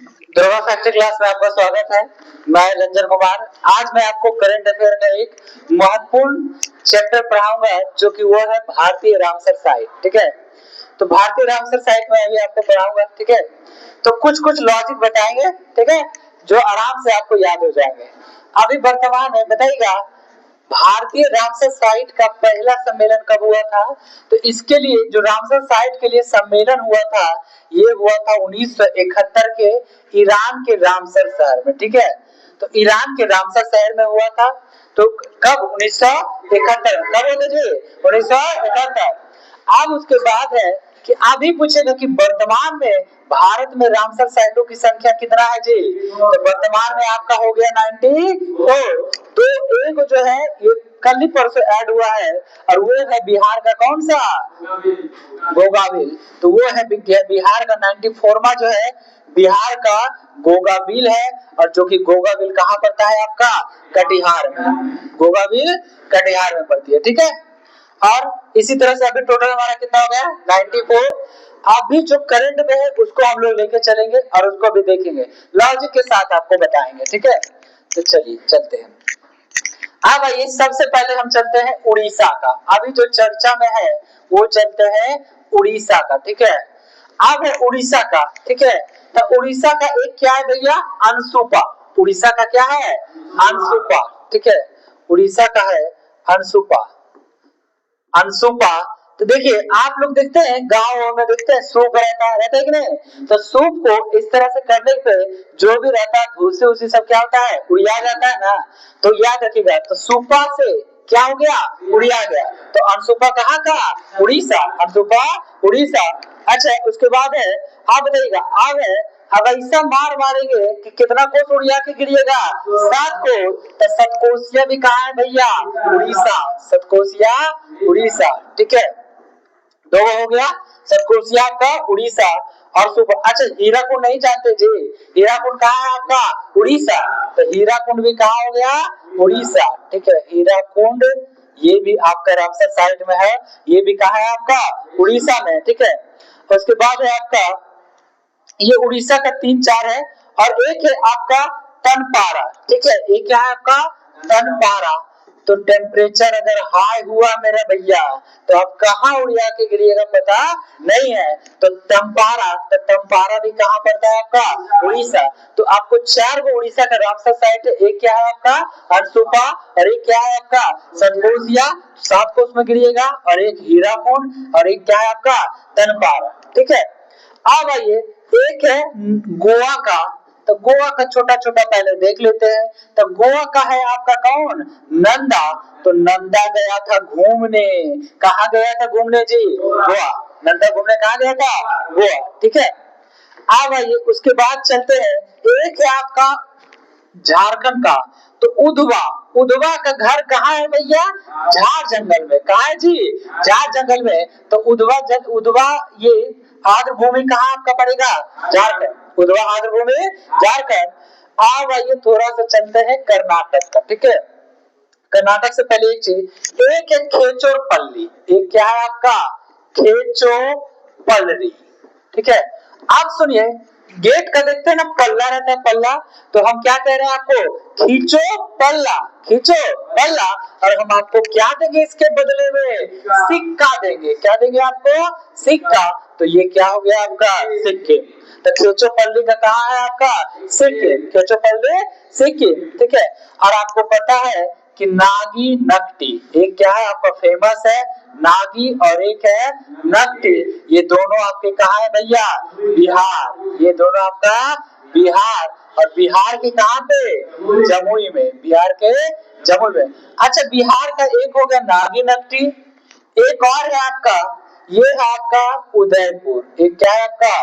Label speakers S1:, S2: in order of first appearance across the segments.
S1: Durga factory class में आपका स्वागत है। मैं रंजन कुमार। आज मैं आपको करंट अफेयर का एक महत्वपूर्ण चैप्टर पढ़ाऊंगा जो कि वो है भारतीय रामसर साइट। ठीक है, तो भारतीय रामसर साइट में अभी आपको पढ़ाऊंगा। ठीक है, तो कुछ कुछ लॉजिक बताएंगे, ठीक है, जो आराम से आपको याद हो जाएंगे। अभी वर्तमान में बताइएगा भारतीय रामसर साइट का पहला सम्मेलन कब हुआ था? तो इसके लिए जो रामसर साइट के लिए सम्मेलन हुआ था, ये हुआ था 1971 के ईरान के रामसर शहर में। ठीक है, तो ईरान के रामसर शहर में हुआ था। तो कब? 1971। कब होता जी? 1971। अब उसके बाद है कि अभी पूछेगा कि वर्तमान में भारत में रामसर साइटों की संख्या कितना है जी? तो वर्तमान में आपका हो गया 94। तो एक जो है ये कल ही परसों ऐड हुआ है और वो है बिहार का कौन सा? गोगाबिल। तो वो है बिहार का 94वां जो है बिहार का गोगाबिल है, और जो कि गोगाबिल कहाँ पड़ता है आपका? कटिहार में। गोगाबिल कटिहार में पड़ती है। ठीक है, और इसी तरह से अभी टोटल हमारा कितना हो गया? 94। अभी जो करंट में है उसको हम लोग लेके चलेंगे और उसको भी देखेंगे, लॉजिक के साथ आपको बताएंगे। ठीक है, तो चलिए चलते हैं। अब आइए सबसे पहले हम चलते हैं उड़ीसा का। अभी जो चर्चा में है वो चलते हैं उड़ीसा का। ठीक है, अब है उड़ीसा का। ठीक है, तो उड़ीसा का एक क्या है भैया? अनसुपा। उड़ीसा का क्या है? अनसुपा। ठीक है, उड़ीसा का है अनसुपा। अनसुपा। तो देखिए आप लोग देखते हैं गाँव में देखते हैं सूप रहता है कि नहीं? तो सूप को इस तरह से करने पे जो भी रहता है भूसी उसी सब क्या होता है? उड़िया जाता है ना। तो याद रखिएगा, तो सुपा से क्या हो गया? उड़िया गया। तो अनसुपा कहाँ का? उड़ीसा। अनसुपा उड़ीसा। अच्छा, उसके बाद है, अब बताइएगा, अब है, अब ऐसा मार मारेंगे कि कितना कोस उड़िया के गिरिएगा? 7 कोस। तो सतकोसिया भी कहाँ है भैया? उड़ीसा। सतकोसिया उड़ीसा। ठीक है, दो हो गया, सतकोसिया का उड़ीसा और सुपर। अच्छा, हीराकुंड नहीं जानते जी? हीराकुंड कहाँ है आपका? उड़ीसा। तो हीराकुंड भी कहाँ हो गया? उड़ीसा। ठीक है, हीराकुंड ये भी आपका रामसर साइट में है, ये भी कहाँ है आपका? उड़ीसा में। ठीक है, उसके बाद है आपका ये उड़ीसा का 3-4 है, और एक है आपका तनपारा। ठीक है, एक क्या है आपका? तनपारा। तो टेम्परेचर अगर हाई हुआ मेरे भैया तो अब कहाँ उड़िया के गिरिएगा पता नहीं है। तो तंपारा, तो तंपारा भी कहाँ पड़ता है आपका? उड़ीसा। तो आपको 4 गो उड़ीसा का रामसर साइट है। एक क्या है आपका? अनसुपा, और एक क्या है आपका? सतकोसिया, 7 कोस में गिरिएगा, और एक हीराकुंड, और एक क्या है आपका? तनपारा। ठीक है, अब आइए एक है गोवा का। तो गोवा का छोटा छोटा पहले देख लेते हैं। तो गोवा का है आपका कौन? नंदा। तो नंदा गया था घूमने। कहाँ गया था घूमने जी? गोवा। नंदा घूमने कहाँ गया था? गोवा। ठीक है, अब आइए उसके बाद चलते हैं, एक है आपका झारखंड का। तो उधवा। उधवा का घर कहाँ है भैया? झार जंगल में। कहाँ है जी? झार जंगल में। तो उधवा ये आर्द्र भूमि कहाँ आपका पड़ेगा? झारखंड। उधवा आर्द्र भूमि झारखंड। अब आइए थोड़ा सा चलते हैं कर्नाटक का। ठीक है, कर्नाटक से पहले एक चीज, एक है खेचोरपल्ली। एक क्या है आपका? खेचोपल्ली। ठीक है, आप सुनिए, गेट का देखते हैं ना पल्ला रहता है, पल्ला। तो हम क्या कह रहे हैं आपको? खींचो पल्ला। खींचो पल्ला, और हम आपको क्या देंगे इसके बदले में? सिक्का देंगे। क्या देंगे आपको? सिक्का। तो ये क्या हो गया आपका? सिक्किम। तो खेचोपल्ली का कहाँ है आपका? सिक्किम। खेचोपल्ली सिक्किम। ठीक है, और आपको पता है कि नागी नकटी, एक क्या है आपका फेमस है? नागी, और एक है नकटी। ये दोनों आपके कहाँ है भैया? बिहार। ये दोनों आपका बिहार, और बिहार के कहाँ पे? जमुई में। बिहार के जमुई में। अच्छा, बिहार का एक हो गया नागी नकटी, एक और है आपका, ये है आपका उदयपुर। एक क्या है आपका?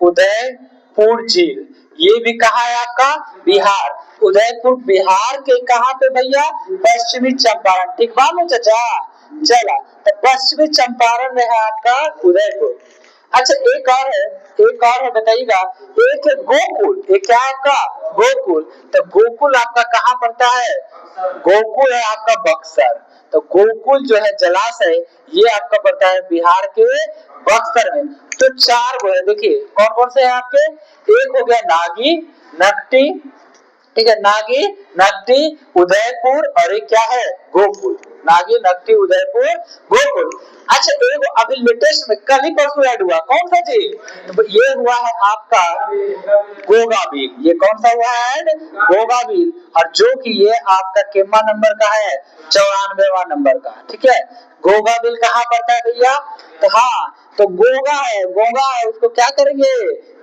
S1: उदयपुर झील। ये भी कहाँ है आपका? बिहार। उदयपुर बिहार के कहाँ पे भैया? पश्चिमी चंपारण। ठीक बात है चाचा? चला, तो पश्चिमी चंपारण में है आपका उदयपुर। अच्छा एक और है बताइएगा। एक है गोकुल, एक क्या है आपका गोकुल। तो गोकुल आपका कहाँ पड़ता है? गोकुल है आपका बक्सर। तो गोकुल जो है जलाशय ये आपका पड़ता है बिहार के बक्सर में। तो चार वो है, देखिए कौन कौन से हैं आपके। एक हो गया नागी नकटी, ठीक है, नागी नकटी उदयपुर, और एक क्या है गोकुल। नागी नकटी उदयपुर गोकुल। अच्छा एक अभी लेटेस्ट में कल ही परसों ऐड हुआ, कौन सा जी? तो ये हुआ है आपका गोगाबिल। ये कौन सा हुआ है ऐड? गोगाबिल। और जो कि ये आपका केमा नंबर का है 94वां नंबर का, ठीक है। गोगाबिल कहाँ पड़ता है भैया? तो हाँ, तो गोगा है उसको क्या करेंगे?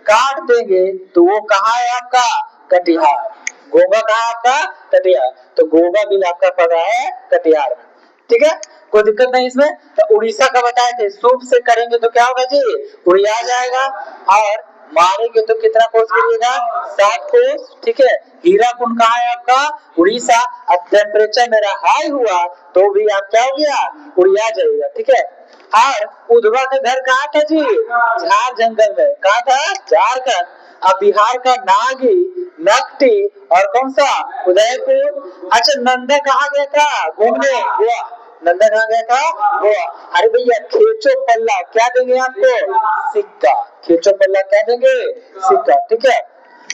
S1: काट देंगे। तो वो कहाँ है आपका? कटिहार। गोगा कहाँ आपका? कटिहार। तो गोगा बिल आपका पड़ रहा है कटिहार में, ठीक है, कोई दिक्कत नहीं इसमें। तो उड़ीसा का बताए थे, सूप से करेंगे तो क्या होगा जी? उड़िया जाएगा। और मारेंगे तो कितना कोस गिरिएगा? 7 कोस, ठीक है। हीराकुंड कहाँ है आपका? उड़ीसा। अब टेम्परेचर मेरा हाई हुआ तो भी आप क्या हो गया? उड़िया जाइएगा, ठीक है। और उधवा का घर कहाँ था जी? झार जंगल में। कहाँ था? झारखंड। अब बिहार का नागी नकटी और कौन सा? उदयपुर। अच्छा नंदा कहाँ गया था घूमने? गोवा। नंदा कहाँ गया था? गोवा। अरे भैया खेचो पल्ला क्या देंगे आपको? सिक्का। खेचो पल्ला क्या देंगे? सिक्का, ठीक है।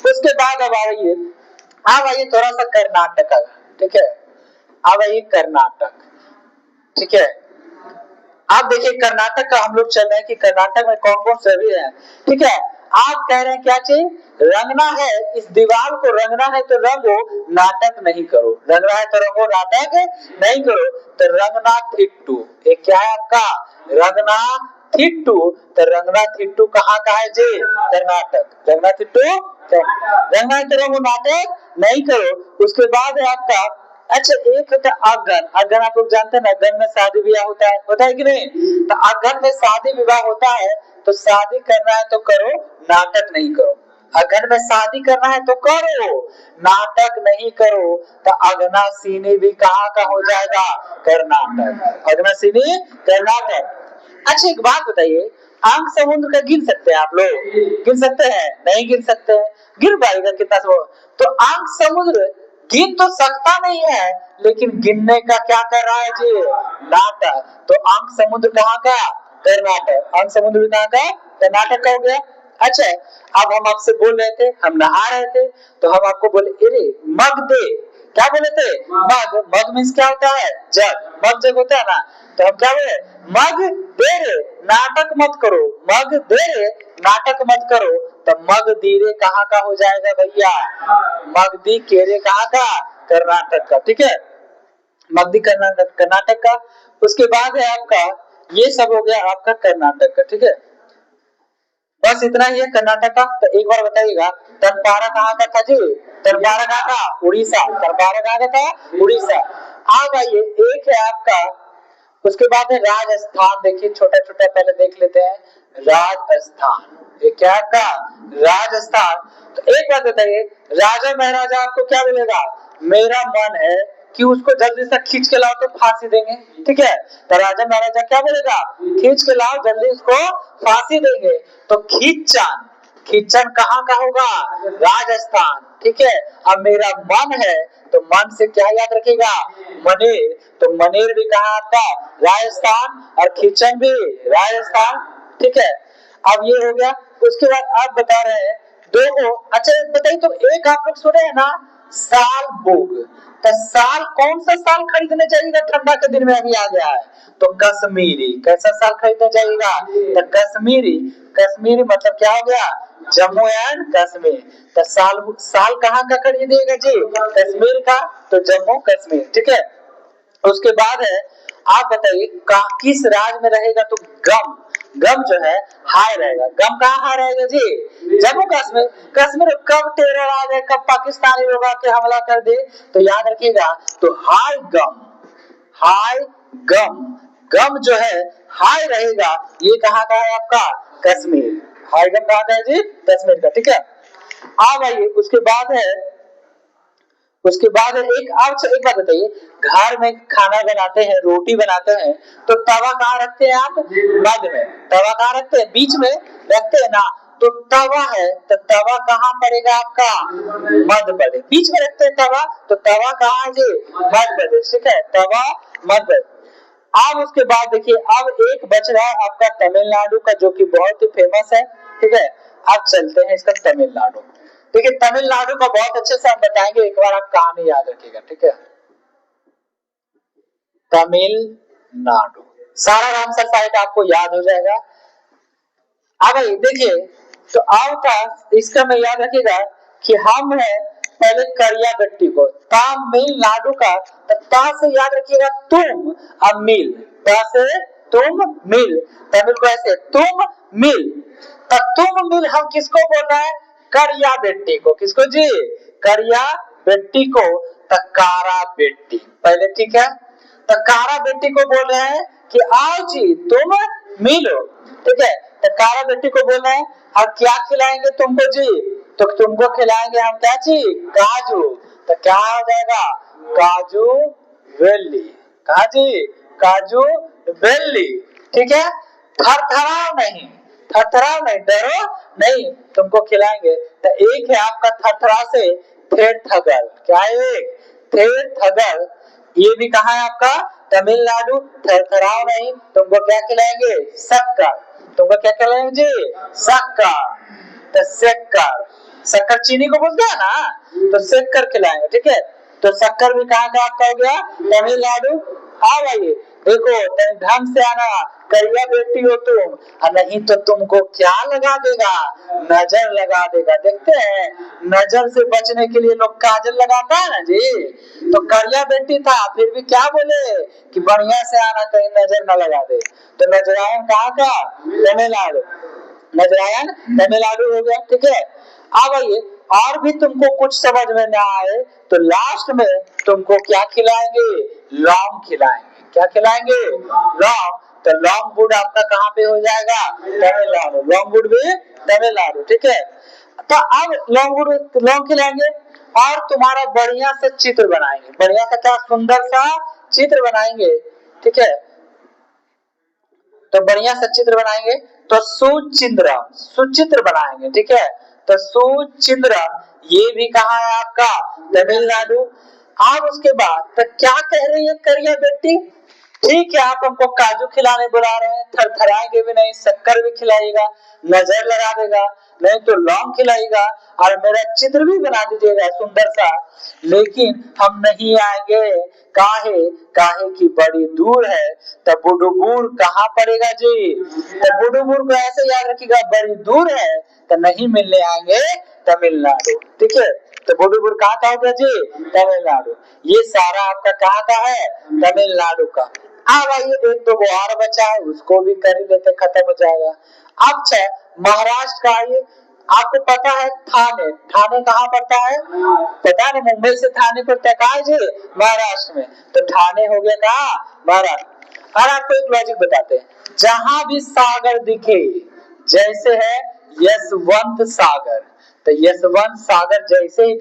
S1: उसके बाद अब आइए थोड़ा सा कर्नाटक, ठीक है। अब आइए कर्नाटक, ठीक है। आप देखिए कर्नाटक का हम लोग चल रहे हैं कि कर्नाटक में कौन कौन से भी है, ठीक है। आप कह रहे हैं क्या चीज? रंगना है, इस दीवार को रंगना है तो रंगो, नाटक नहीं करो। रंगना है तो रंगो, नाटक नहीं करो। तो रंगना थिट्टू, एक क्या है आपका? रंगना थिट्टू। तो रंगना थिट्टू कहाँ का है जी? कर्नाटक। रंगना थिट्टू, रंगना है तो रंगो, नाटक नहीं करो। उसके बाद है आपका, अच्छा एक होता है अगन। अगन आप लोग जानते हैं ना, अगन में शादी ब्याह होता है कि नहीं? तो अगन में शादी विवाह होता है। तो शादी करना है तो करो, नाटक नहीं करो। अगन में शादी करना है तो करो, नाटक नहीं करो। तो अगना सीनी भी कहाँ का हो जाएगा? कर्नाटक। अगना सीनी कर्नाटक। अच्छा एक बात बताइए, आंख समुद्र का गिन सकते हैं आप लोग? गिन सकते हैं? नहीं गिन सकते हैं। गिन पाएगा कितना सब? तो आंख समुद्र गिन तो सकता नहीं है, लेकिन गिनने का क्या कर रहा है जी? नाटक। तो आंख समुद्र कहाँ का? कर्नाटक। आंख समुद्र भी कहाँ का? कर्नाटक का हो गया। अच्छा अब हम आपसे बोल रहे थे, हम नहा रहे थे, तो हम आपको बोले अरे मग दे। क्या बोले थे? मग। मग मीन्स क्या होता है? जग। मग जग होता है ना। तो हम क्या बोले? मग दे रे, नाटक मत करो। मग दे रे, नाटक मत करो। तो मग दीरे कहाँ का हो जाएगा भैया? मगदी केरे कहाँ का? कर्नाटक का, ठीक है। मगदी कर्नाटक का। उसके बाद है आपका, ये सब हो गया आपका कर्नाटक का, ठीक है। बस इतना ही है कर्नाटक का। तो एक बार बताइएगा तनपारा कहाँ का था जी? तनपारा कहाँ का? उड़ीसा। तनपारा कहाँ का था? उड़ीसा। अब आइए एक है आपका, उसके बाद है राजस्थान। देखिए छोटा छोटा पहले देख लेते हैं। राजस्थान, ये क्या का? राजस्थान। तो एक बात बताइए, राजा महाराजा आपको क्या बोलेगा? मेरा मन है कि उसको जल्दी से खींच के लाओ तो फांसी देंगे, ठीक है। तो राजा महाराजा क्या बोलेगा? खींच के लाओ जल्दी उसको फांसी देंगे। तो खींचन, खींचन कहाँ का होगा? राजस्थान, ठीक है। अब मेरा मन है तो मन से क्या याद रखेगा? मनेर। तो मनेर भी कहाँ आपका? राजस्थान। और खींचन भी राजस्थान, ठीक है। अब ये हो गया। उसके बाद आप बता रहे हैं दो। अच्छा बताइए, तो एक आप लोग सुने हैं ना साल बोग। तो साल कौन सा साल खरीदने जाइएगा? ठंडा के दिन में अभी आ गया है तो कश्मीरी। कैसा साल खरीदने जाइएगा? तो कश्मीरी। कश्मीरी मतलब क्या हो गया? जम्मू एंड कश्मीर। तो साल कहाँ का खरीदिएगा जी? कश्मीर का। तो जम्मू कश्मीर, ठीक है। उसके बाद है आप बताइए किस राज्य में रहेगा? तो गम। गम जो है हाई रहेगा। गम कहाँ हाई रहेगा जी? जम्मू कश्मीर। कश्मीर कब टेरर आ गए, कब पाकिस्तानी लोग आके हमला कर दे, तो याद रखिएगा। तो हाई गम, हाई गम। गम जो है हाई रहेगा, ये कहाँ का है आपका? कश्मीर। हाई गम कहाँ का है जी? कश्मीर का, ठीक है। अब आइए उसके बाद है उसके बाद एक बात बताइए, घर में खाना बनाते हैं, रोटी बनाते हैं, तो तवा कहाँ रखते हैं आप? मध्य में। तवा कहाँ रखते हैं? बीच में रखते हैं ना। तो तवा है, तो तवा कहाँ पड़ेगा आपका? मध्य प्रदेश। बीच में रखते हैं तवा, तो तवा कहाँ है जी? मध्य प्रदेश। ठीक है, तवा मध्य। अब उसके बाद देखिए, अब एक बच रहा है आपका तमिलनाडु का, जो कि बहुत ही फेमस है। ठीक है, अब चलते हैं इसका तमिलनाडु। देखिए, तमिलनाडु का बहुत अच्छे से हम बताएंगे, एक बार आप कहानी याद रखिएगा। ठीक है, तमिलनाडु, सारा रामसर साइट आपको याद हो जाएगा। अब देखिए, तो आपका इसका में याद रखिएगा कि हम है पहले करिया गट्टी को, तमिलनाडु का, तो ता से याद रखिएगा तुम, अब मिल, ता से तुम मिल, तमिल को ऐसे तुम मिल। तो तुम मिल हम किसको बोल रहे हैं? करिया बेट्टी को। किसको जी? करिया बेट्टी को, तकारा बेट्टी पहले। ठीक है, तकारा बेट्टी को बोल रहे हैं कि आओ जी तुम मिलो। ठीक है, तकारा बेट्टी को बोल रहे हैं, और क्या खिलाएंगे तुमको जी? तो तुमको खिलाएंगे हम क्या चीज? काजू। तो क्या हो जाएगा? काजू वेली। कहा जी? काजू वेली। ठीक है, थरथराओ नहीं, थरथराओ नहीं, डरो नहीं, तुमको खिलाएंगे। तो एक है आपका थरथरा से थेरथगल। क्या है? थेरथगल। ये भी कहाँ है आपका? तमिलनाडु। थरथराओ नहीं, तुमको क्या खिलाएंगे? शक्कर। तुमको क्या खिलाएंगे जी? शक्कर। तो शक्कर, शक्कर चीनी को बोलते हैं ना, तो शक्कर खिलाएंगे। ठीक है, तो शक्कर भी कहाँ का आपका हो गया? तमिलनाडु। हाँ भाई, देखो ढंग से आना, करिया बेटी हो तुम, और नहीं तो तुमको क्या लगा देगा? नजर लगा देगा। देखते हैं, नजर से बचने के लिए लोग काजल लगाता है ना जी। तो करिया बेटी था, फिर भी क्या बोले कि बढ़िया से आना, कहीं नजर न लगा दे। तो नजरायन कहाँ का? तमिलनाडु। नजरायन तमिलनाडु हो गया। ठीक है, अब आइए, और भी तुमको कुछ समझ में ना आए तो लास्ट में तुमको क्या खिलाएंगे? लौंग खिलाएंगे। क्या खिलाएंगे? लौंग। तो लौंग वुड आपका कहाँ पे हो जाएगा? तमिलनाडु। लौंग वुड भी तमिलनाडु। ठीक है, तो अब लौंग वुड, लौंग खिलाएंगे, और तुम्हारा बढ़िया से चित्र बनाएंगे। बढ़िया सा क्या? सुंदर सा चित्र बनाएंगे। ठीक है, तो बढ़िया सा चित्र बनाएंगे, तो सुचिंद्र, सुचित्र बनाएंगे। ठीक है, तो सुचिंद्र, ये भी कहाँ है आपका? तमिलनाडु। अब उसके बाद तो क्या कह रही है करिया बेटी? ठीक है, आप हमको काजू खिलाने बुला रहे हैं, थरथराएंगे भी नहीं, शक्कर भी खिलाएगा, नजर लगा देगा, नहीं तो लौंग खिलाएगा, और मेरा चित्र भी बना दीजिएगा सुंदर सा, लेकिन हम नहीं आएंगे। काहे? काहे की बड़ी दूर है। तो बुडुबुर कहाँ पड़ेगा जी? तो बुडुबुर को ऐसे याद रखिएगा, बड़ी दूर है, तो नहीं मिलने आएंगे तमिलनाडु। ठीक है, तो बुडुबुर कहाँ का होगा जी? तमिलनाडु। ये सारा आपका कहाँ का है? तमिलनाडु का। अब आइए, एक दो और बचा है, उसको भी कर ही लेते, खत्म हो जाएगा। अब महाराष्ट्र का आइए, आपको पता है थाने, थाने कहाँ पड़ता है? पता नहीं, मुंबई से थाने पड़ता है कहाँ जी? महाराष्ट्र में। तो थाने हो गया कहाँ? महाराष्ट्र। और आपको एक लॉजिक बताते हैं, जहां भी सागर दिखे, जैसे है यशवंत सागर, तो यशवंत सागर जैसे ही